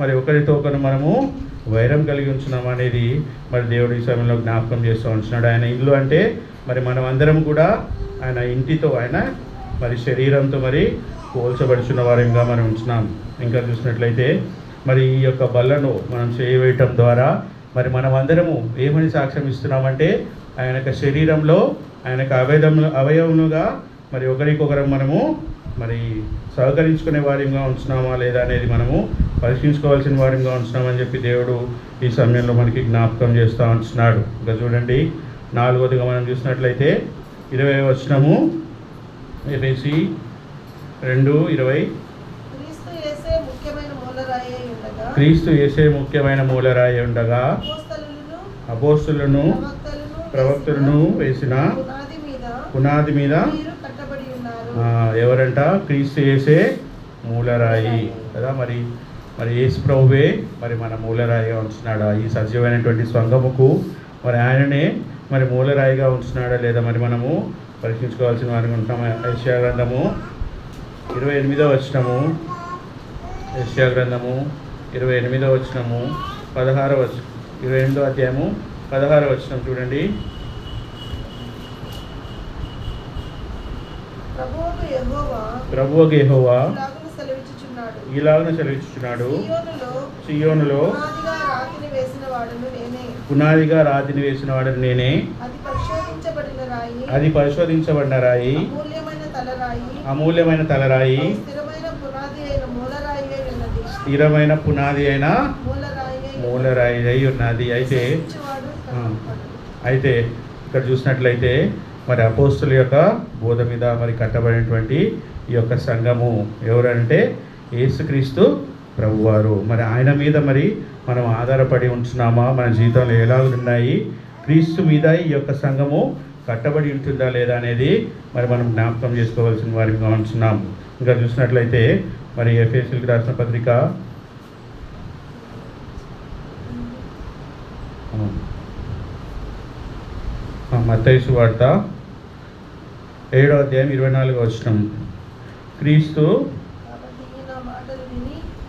మరి ఒకరితో ఒకరు మనము వైరం కలిగి ఉంచున్నామా అనేది మరి దేవుడు ఈ సమయంలో జ్ఞాపకం చేస్తూ ఉంటున్నాడు. ఆయన ఇల్లు అంటే మరి మనం అందరం కూడా ఆయన ఇంటితో ఆయన మరి శరీరంతో మరి పోల్చబడుచున్న వారంగా మనం ఉంచున్నాం. ఇంకా చూసినట్లయితే మరి ఈ యొక్క బల్లను మనం చేయవేయటం ద్వారా మరి మనం అందరము ఏమని సాక్ష్యం ఇస్తున్నామంటే ఆయన యొక్క శరీరంలో ఆయన యొక్క అవయవముగా మరి ఒకరికొకరు మనము మరి సహకరించుకునే వారంగా ఉంచున్నామా లేదా అనేది మనము పరిశీలించుకోవాల్సిన వారంగా ఉంచున్నామని చెప్పి దేవుడు ఈ సమయంలో మనకి జ్ఞాపకం చేస్తూ ఉంటున్నాడు. ఇంకా చూడండి 4వదిగా మనం చూసినట్లయితే 20వ వచనము ఎఫెసీ 2:20 క్రీస్తు యేసే ముఖ్యమైన మూలరాయి ఉండగా అపోస్తలులను ప్రవక్తలను వేసిన పునాది మీద ఎవరంట? క్రీస్తు యేసే మూలరాయి కదా. మరి యేసు ప్రభువే మరి మన మూలరాయిగా ఉంచున్నాడా? ఈ సజీవమైనటువంటి సంఘముకు మరి ఆయననే మరి మూలరాయిగా ఉంచున్నాడా లేదా మరి మనము పరీక్షించుకోవాల్సిన వారికి ఉంటాము. యెషయా గ్రంథము 28వ వచనము, యెషయా గ్రంథము 28వ వచనము 16వ వచనం, 28వ అధ్యాయము 16వ వచనం చూడండి. ప్రభువుకు యెహోవా ఇలాగను సెలవిచ్చుచున్నాడు, సియోనులో పునాదిగా రాతిని వేసిన వాడను నేనే, అది పరిశోధించబడిన రాయి, అమూల్యమైన తలరాయి, స్థిరమైన పునాది అయిన మూలరాయి అయి ఉన్నది. అయితే ఇక్కడ చూసినట్లయితే మరి అపోస్తుల యొక్క బోధ మీద మరి కట్టబడినటువంటి ఈ యొక్క సంఘము ఎవరంటే యేసుక్రీస్తు ప్రభువారు. మరి ఆయన మీద మరి మనం ఆధారపడి ఉంటున్నామా? మన జీవితంలో ఎలా ఉన్నాయి? క్రీస్తు మీద ఈ యొక్క సంఘము కట్టబడి ఉంటుందా లేదా అనేది మరి మనం జ్ఞాపకం చేసుకోవాల్సిన వారిగా ఉంటున్నాం. ఇంకా చూసినట్లయితే మరి ఎఫెసీయులకు రాసిన పత్రిక మత్తయి సువార్త 7వ అధ్యాయం 24వ వచనం, క్రీస్తు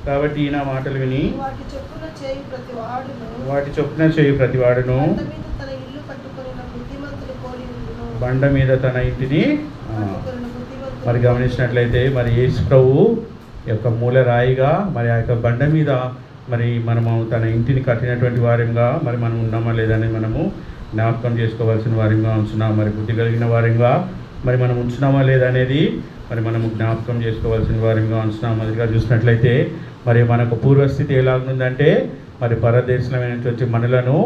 కాబట్టి ఈయన మాటలు విని వాటి చొప్పున చేయు ప్రతివాడును బండ మీద తన ఇంటిని మరి గమనించినట్లయితే మరి యేసు ప్రభు యొక్క మూలరాయిగా మరి ఆ యొక్క బండ మీద మరి మనము తన ఇంటిని కట్టినటువంటి వారంగా మరి మనం ఉన్నామా లేదని మనము జ్ఞాపకం చేసుకోవాల్సిన వారంగా ఉంచున్నాం. మరి బుద్ధి కలిగిన వారంగా మరి మనం ఉంచున్నామా లేదనేది మరి మనము జ్ఞాపకం చేసుకోవాల్సిన వారంగా ఉంచున్నాం. మొదటిగా చూసినట్లయితే మరి మనకు పూర్వస్థితి ఎలాగుందంటే మరి పరదేశమైనటువంటి మనలను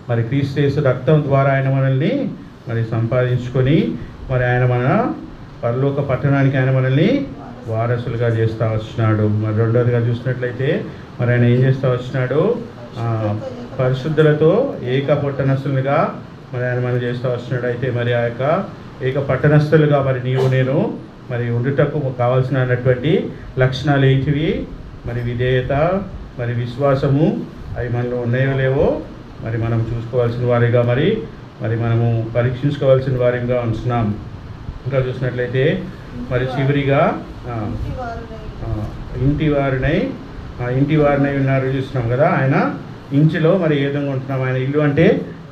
మరి క్రీస్తు యేసు రక్తం ద్వారా ఆయన మనల్ని మరి సంపాదించుకొని మరి ఆయన మన పరలోక పట్టణానికి ఆయన మనల్ని వారసులుగా చేస్తూ వచ్చినాడు. మరి రెండోదిగా చూసినట్లయితే మరి ఆయన ఏం చేస్తూ వచ్చినాడు? పరిశుద్ధులతో ఏక పట్టణస్థులుగా మరి ఆయన మనం చేస్తూ వచ్చినాడు. అయితే మరి ఆ యొక్క ఏక పట్టణస్థులుగా మరి నీవు నేను మరి ఉండుటకు కావాల్సినటువంటి లక్షణాలు ఏంటివి? మరి విధేయత, మరి విశ్వాసము, అవి మనలో ఉన్నాయో లేవో మరి మనం చూసుకోవాల్సిన వారిగా మరి మనము పరీక్షించుకోవాల్సిన వారిగా ఉంటున్నాం. ఇంకా చూసినట్లయితే మరి చివరిగా ఇంటి వారినై ఉన్నారు చూస్తున్నాం కదా. ఆయన ఇంటిలో మరి ఏ విధంగా ఉంటున్నాం? ఆయన ఇల్లు అంటే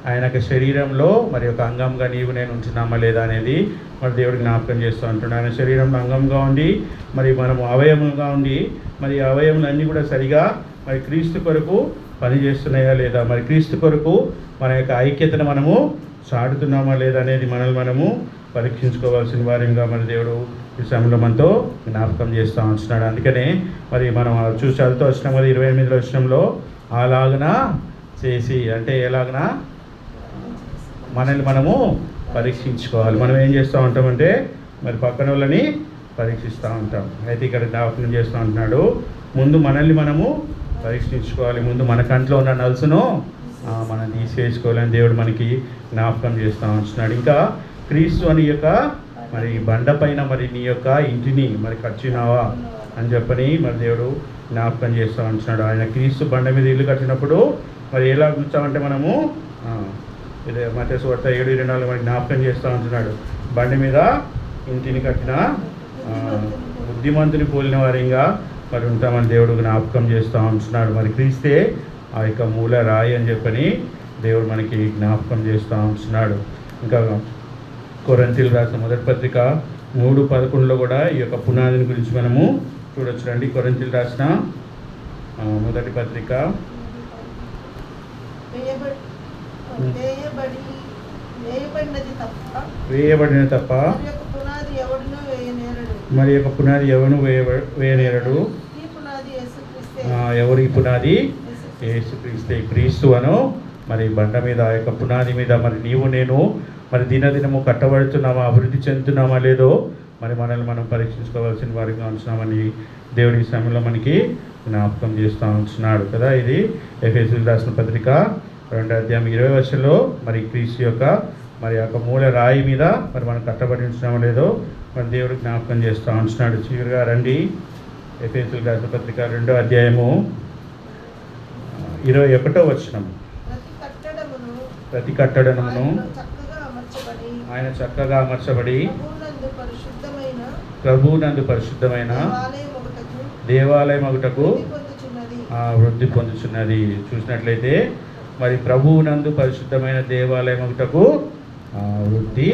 ఆయన యొక్క శరీరంలో మరి ఒక అంగంగా నీవు నేను ఉంటున్నామా లేదా అనేది మరి దేవుడు జ్ఞాపకం చేస్తూ ఉంటున్నాడు. ఆయన శరీరంలో అంగంగా ఉండి మరి మనము అవయవంగా ఉండి మరి అవయములన్నీ కూడా సరిగా మరి క్రీస్తు కొరకు పనిచేస్తున్నాయా లేదా, మరి క్రీస్తు కొరకు మన యొక్క ఐక్యతను మనము చాటుతున్నామా లేదా అనేది మనము పరీక్షించుకోవాల్సిన వారిగా మరి దేవుడు ఈ సమయంలో మనతో జ్ఞాపకం చేస్తూ ఉంటున్నాడు. అందుకనే మరి మనం చదువుతూ వచ్చినాం కదా 28వ వచనంలో, అలాగన చేసి అంటే ఎలాగనా మనల్ని మనము పరీక్షించుకోవాలి. మనం ఏం చేస్తూ ఉంటామంటే మరి పక్కన వాళ్ళని పరీక్షిస్తూ ఉంటాం. అయితే ఇక్కడ జ్ఞాపకం చేస్తూ ఉంటున్నాడు, ముందు మనల్ని మనము పరీక్షించుకోవాలి, ముందు మన కంట్లో ఉన్న నలుసును మనం తీసేసుకోవాలని దేవుడు మనకి జ్ఞాపకం చేస్తూ ఉంటున్నాడు. ఇంకా క్రీస్తు అని యొక్క మరి ఈ బండ పైన మరి నీ యొక్క ఇంటిని మరి కట్టినావా అని చెప్పని మరి దేవుడు జ్ఞాపకం చేస్తూ ఉంటున్నాడు. ఆయన క్రీస్తు బండ మీద ఇల్లు కట్టినప్పుడు మరి ఎలా కూర్చామంటే మనము ఇదే మత్తయి సువార్త 7:24 మరి జ్ఞాపకం చేస్తూ ఉంటున్నాడు. బండి మీద ఇంటిని కట్టిన బుద్ధిమంతుని పోలిన వారిగా మరి ఉంటామని దేవుడు జ్ఞాపకం చేస్తూ ఉంటున్నాడు. మరి క్రీస్తే ఆ యొక్క మూల రాయి అని చెప్పని దేవుడు మనకి జ్ఞాపకం చేస్తూ ఉంటున్నాడు. ఇంకా కొరింథీయులకు రాసిన మొదటి పత్రిక 3:11 కూడా ఈ యొక్క పునాదిని గురించి మనము చూడొచ్చు. రండి, కొరింథీయులకు రాసిన మొదటి పత్రిక వేయబడిన తప్ప మరి యొక్క పునాది ఎవను వేయనేరడు. ఎవరు ఈ పునాది? యేసుక్రీస్తే. క్రీస్తు అను మరి బండ మీద ఆ యొక్క పునాది మీద మరి నీవు నేను మరి దినదినము కట్టబడుతున్నామా, అభివృద్ధి చెందుతున్నామా లేదో మరి మనల్ని మనం పరీక్షించుకోవాల్సిన వారిగా ఉంటున్నామని దేవుడి సమయంలో మనకి జ్ఞాపకం చేస్తూ ఉంటున్నాడు కదా. ఇది ఎఫెసీయులకు రాసిన పత్రిక 2:20 మరి క్రీస్తు యొక్క మరి యొక్క మూల రాయి మీద మరి మనం కట్టబడి ఉంటున్నామో లేదో మరి దేవుడు జ్ఞాపకం చేస్తూ ఉంటున్నాడు. చివరిగా రండి, ఎఫెసీయులకు రాసిన పత్రిక 2:21 ప్రతి కట్టడమును ఆయన చక్కగా అమర్చబడి ప్రభువునందు పరిశుద్ధమైన దేవాలయం ఒకటకు వృద్ధి పొందుచున్నది. చూసినట్లయితే మరి ప్రభువునందు పరిశుద్ధమైన దేవాలయం ఒకటకు వృద్ధి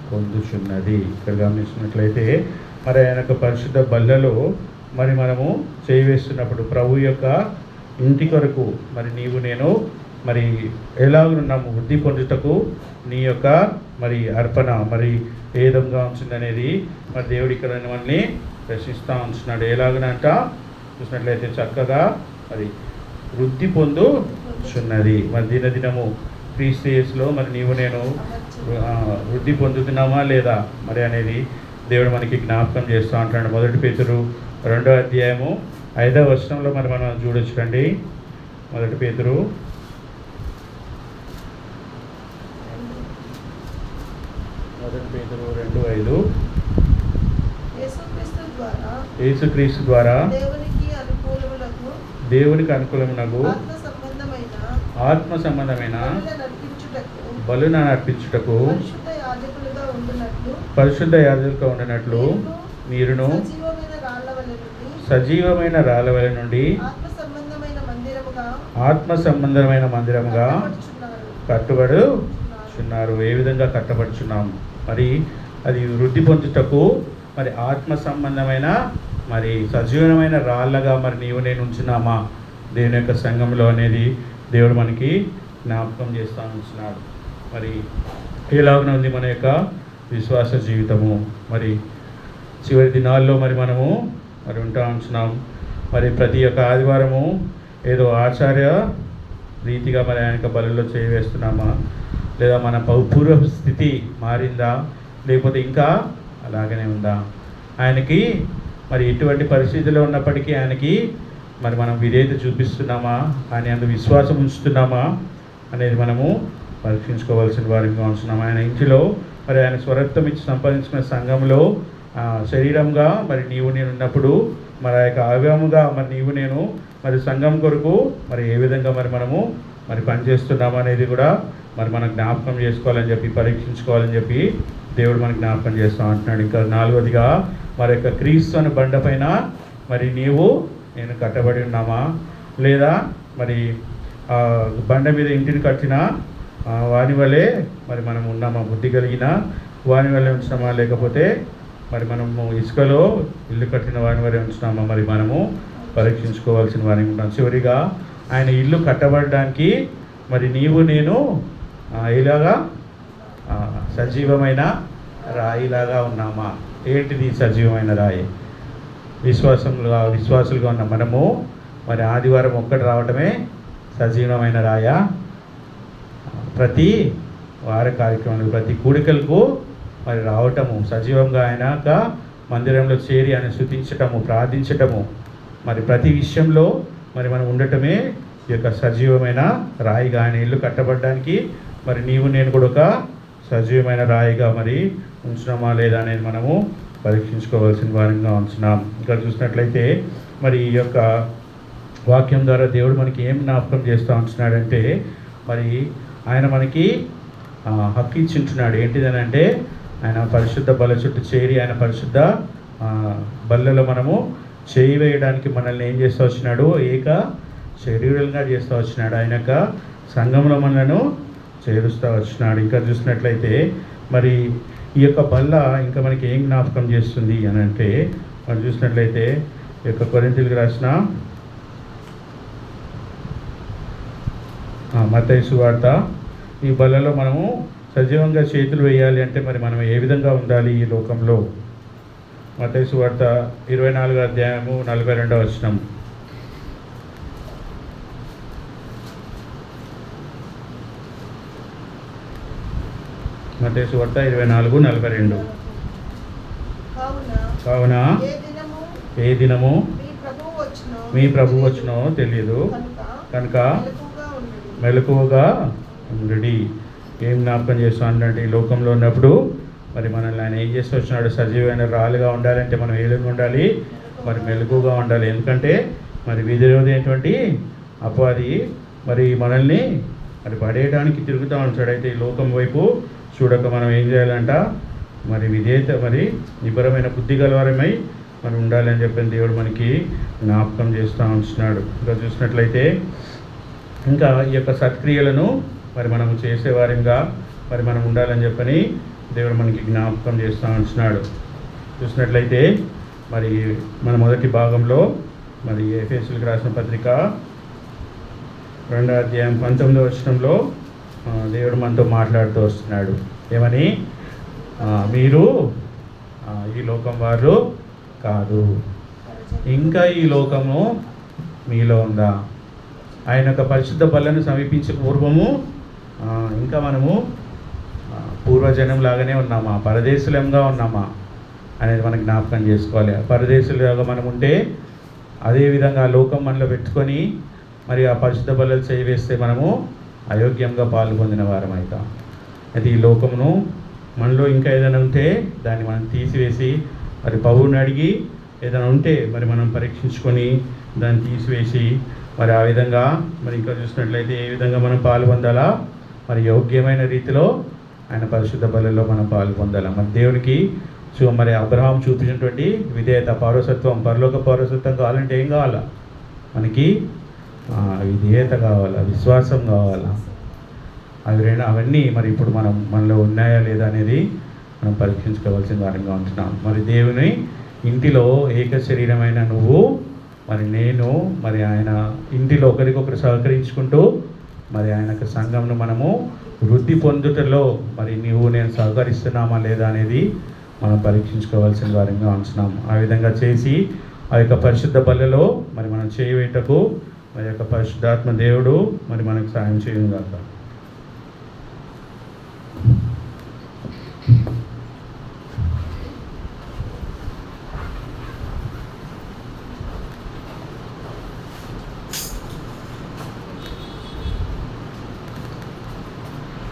పొందుచున్నది. ఇక్కడ గమనించినట్లయితే మరి ఆయన యొక్క పరిశుద్ధ బల్లలో మరి మనము చేయివేస్తున్నప్పుడు ప్రభు యొక్క ఇంటి కొరకు మరి నీవు నేను మరి ఎలాగున్నాము వృద్ధి పొందుటకు నీ యొక్క మరి అర్పణ మరి ఏ విధంగా ఉంటుందనేది మరి దేవుడు ఇక్కడ మనల్ని ప్రశ్నిస్తూ ఉంటున్నాడు. ఎలాగనంట చూసినట్లయితే చక్కగా మరి వృద్ధి పొందుచున్నది. మరి దినదినము క్రీస్తు యేసులో మరి నీవు నేను వృద్ధి పొందుతున్నామా లేదా మరి అనేది దేవుడు మనకి జ్ఞాపకం చేస్తూ ఉంటున్నాడు. 1 పేతురు 2:5 మరి మనం చూడొచ్చు. రండి, 1 పేతురు 2:5 యేసుక్రీస్తు ద్వారా దేవునికి అనుకూలమునగు ఆత్మ సంబంధమైన బలులను అర్పించుటకు పరిశుద్ధ యాజకులుగా ఉండినట్లు మీరును సజీవమైన రాళ్ళవలె నుండి ఆత్మ సంబంధమైన మందిరముగా కట్టబడుచున్నారు. ఏ విధంగా కట్టబడుచున్నాము? మరి అది వృద్ధి పొందుటకు మరి ఆత్మ సంబంధమైన మరి సజీవమైన రాళ్ళగా మరి నీవు నేను ఉంచున్నామా దేవుని యొక్క సంఘంలో అనేది దేవుడు మనకి జ్ఞాపకం చేస్తూ ఉంటున్నాడు. మరి ఎలాగ ఉంది మన యొక్క విశ్వాస జీవితము? మరి చివరి దినాల్లో మరి మనము మరి ఉంటా ఉంటున్నాం. మరి ప్రతి ఒక్క ఆదివారము ఏదో ఆచార్య రీతిగా మరి ఆయన బలుల్లో చేవేస్తున్నామా, లేదా మన పూర్వ స్థితి మారిందా, లేకపోతే ఇంకా అలాగనే ఉందా? ఆయనకి మరి ఎటువంటి పరిస్థితుల్లో ఉన్నప్పటికీ ఆయనకి మరి మనం విధేయత చూపిస్తున్నామా, ఆయన అందు విశ్వాసం ఉంచుతున్నామా అనేది మనము పరీక్షించుకోవాల్సిన వారిగా ఉంటున్నాం. ఆయన ఇంటిలో మరి ఆయన స్వరత్వం ఇచ్చి సంపాదించుకున్న సంఘంలో శరీరంగా మరి నీవు నేను ఉన్నప్పుడు మరి ఆ యొక్క అవయవముగా మరి నీవు నేను మరి సంఘం కొరకు మరి ఏ విధంగా మరి మనము మరి పనిచేస్తున్నాము అనేది కూడా మరి మనం జ్ఞాపకం చేసుకోవాలని చెప్పి పరీక్షించుకోవాలని చెప్పి దేవుడు మనకు జ్ఞాపకం చేస్తూ ఉంటున్నాడు. ఇంకా 4వదిగా మరి యొక్క క్రీస్తు అనే బండ పైన మరి నీవు నేను కట్టబడి ఉన్నామా, లేదా మరి బండ మీద ఇంటిని కట్టిన వాని వల్లే మరి మనం ఉన్నామా, బుద్ధి కలిగిన వాని వల్లే ఉంచున్నామా, లేకపోతే మరి మనము ఇసుకలో ఇల్లు కట్టిన వాని వల్లే ఉంచున్నామా మరి మనము పరీక్షించుకోవాల్సిన వారిని ఉంటాం. చివరిగా ఆయన ఇల్లు కట్టబడడానికి మరి నీవు నేను ఇలాగా సజీవమైన రాయిలాగా ఉన్నామా? ఏంటిది సజీవమైన రాయి? విశ్వాసులుగా ఉన్న మనము మరి ఆదివారం ఒక్కటి రావడమే సజీవమైన రాయా? ప్రతి వార కార్యక్రమాలు ప్రతి కూడికలకు మరి రావటము, సజీవంగా ఆయనక మందిరంలో చేరి ఆయన స్తుతించటము, ప్రార్థించటము, మరి ప్రతి విషయంలో మరి మనం ఉండటమే ఈ యొక్క సజీవమైన రాయిగా ఆయన ఇల్లు కట్టబడడానికి మరి నీవు నేను కూడా ఒక సజీవమైన రాయిగా మరి ఉంచున్నామా లేదా అనేది మనము పరీక్షించుకోవాల్సిన వారంగా ఉంచున్నాం. ఇక్కడ చూసినట్లయితే మరి ఈ యొక్క వాక్యం ద్వారా దేవుడు మనకి ఏం జ్ఞాపకం చేస్తూ ఉంటున్నాడంటే, మరి ఆయన మనకి హక్కు ఇచ్చింటున్నాడు. ఏంటిదనంటే, ఆయన పరిశుద్ధ బల్ల చుట్టూ చేరి ఆయన పరిశుద్ధ బల్లలో మనము చేయి వేయడానికి మనల్ని ఏం చేస్తూ వచ్చినాడు, ఏక శరీరంగా చేస్తూ వచ్చినాడు. ఆయన యొక్క సంఘంలో మనలను చేరుస్తూ వచ్చినాడు. ఇంకా చూసినట్లయితే మరి ఈ యొక్క బల్ల ఇంకా మనకి ఏం జ్ఞాపకం చేస్తుంది అని అంటే, మనం చూసినట్లయితే ఈ యొక్క కొరింథీయులకు రాసిన మత్తయి సువార్త, ఈ బల్లలో మనము సజీవంగా చేతులు వేయాలి అంటే మరి మనం ఏ విధంగా ఉండాలి ఈ లోకంలో. మత్తయి సువార్త 24వ అధ్యాయము 42వ వచనం. మత్తయి సువార్త 24:42. కావున ఏ దినము మీ ప్రభువు వచ్చునో తెలియదు కనుక మెలకువగా ఉండుడి. ఏం జ్ఞాపకం చేస్తున్నాడంటే, ఈ లోకంలో ఉన్నప్పుడు మరి మనల్ని ఆయన ఏం చేస్తూ వచ్చినాడు, సజీవమైన రాళ్ళుగా ఉండాలంటే మనం ఏ విధంగా ఉండాలి, మరి మెలకువగా ఉండాలి. ఎందుకంటే మరి విధిరోధమైనటువంటి అపవాది మరి మనల్ని మరి పడేయడానికి తిరుగుతూ ఉంటాడు. అయితే ఈ లోకం వైపు చూడక మనం ఏం చేయాలంట, మరి విధేయత మరి నిబరమైన బుద్ధి గలవారమై మనం ఉండాలని చెప్పిన దేవుడు మనకి జ్ఞాపకం చేస్తూ ఉంటున్నాడు. ఇంకా చూసినట్లయితే ఇంకా ఈ యొక్క సత్క్రియలను మరి మనము చేసేవారంగా మరి మనం ఉండాలని చెప్పని దేవుడు మనకి జ్ఞాపకం చేస్తూ ఉంటున్నాడు. చూసినట్లయితే మరి మన మొదటి భాగంలో మరి ఎఫెసీయులకు రాసిన పత్రిక 2వ అధ్యాయం 19వ వచనంలో దేవుడు మనతో మాట్లాడుతూ వస్తున్నాడు. ఏమని, మీరు ఈ లోకం వారు కాదు, ఇంకా ఈ లోకము మీలో ఉందా. ఆయన యొక్క పరిశుద్ధ బల్లను సమీపించే పూర్వము ఇంకా మనము పూర్వజనం లాగానే ఉన్నామా, పరదేశులంగా ఉన్నామా అనేది మనకు జ్ఞాపకం చేసుకోవాలి. పరదేశులుగా మనం ఉంటే అదేవిధంగా లోకం మనలో పెట్టుకొని మరి ఆ పరిశుద్ధ బల్లలు చేయివేస్తే మనము అయోగ్యంగా పాల్పొందిన వారం అవుతాం. అయితే ఈ లోకమును మనలో ఇంకా ఏదైనా ఉంటే దాన్ని మనం తీసివేసి మరి పౌరుని అడిగి ఏదైనా ఉంటే మరి మనం పరీక్షించుకొని దాన్ని తీసివేసి మరి ఆ విధంగా మరి ఇంకా చూసినట్లయితే ఏ విధంగా మనం పాల్పొందాలా, మరి యోగ్యమైన రీతిలో ఆయన పరిశుద్ధ బలుల్లో మనం పాల్పొందాలా. మరి దేవునికి మరి అబ్రహాం చూపించినటువంటి విధేయత, పౌరసత్వం, పరలోక పౌరసత్వం కావాలంటే ఏం కావాలా, మనకి విధేయత కావాలా, విశ్వాసం కావాలా. అవన్నీ మరి ఇప్పుడు మనలో ఉన్నాయా లేదా అనేది మనం పరీక్షించుకోవాల్సిన వారంగా ఉంటున్నాం. మరి దేవుని ఇంటిలో ఏక శరీరమైన నువ్వు మరి నేను మరి ఆయన ఇంటిలో ఒకరికొకరు సహకరించుకుంటూ మరి ఆయన సంఘంను మనము వృద్ధి పొందుటలో మరి నేను సహకరిస్తున్నామా లేదా అనేది మనం పరీక్షించుకోవాల్సిన వారంగా ఉంటున్నాం. ఆ విధంగా చేసి ఆ యొక్క పరిశుద్ధ బల్లలో మరి మనం చేయవేటకు మరి యొక్క పరిశుద్ధాత్మ దేవుడు మరి మనకు సాయం చేయను కాక.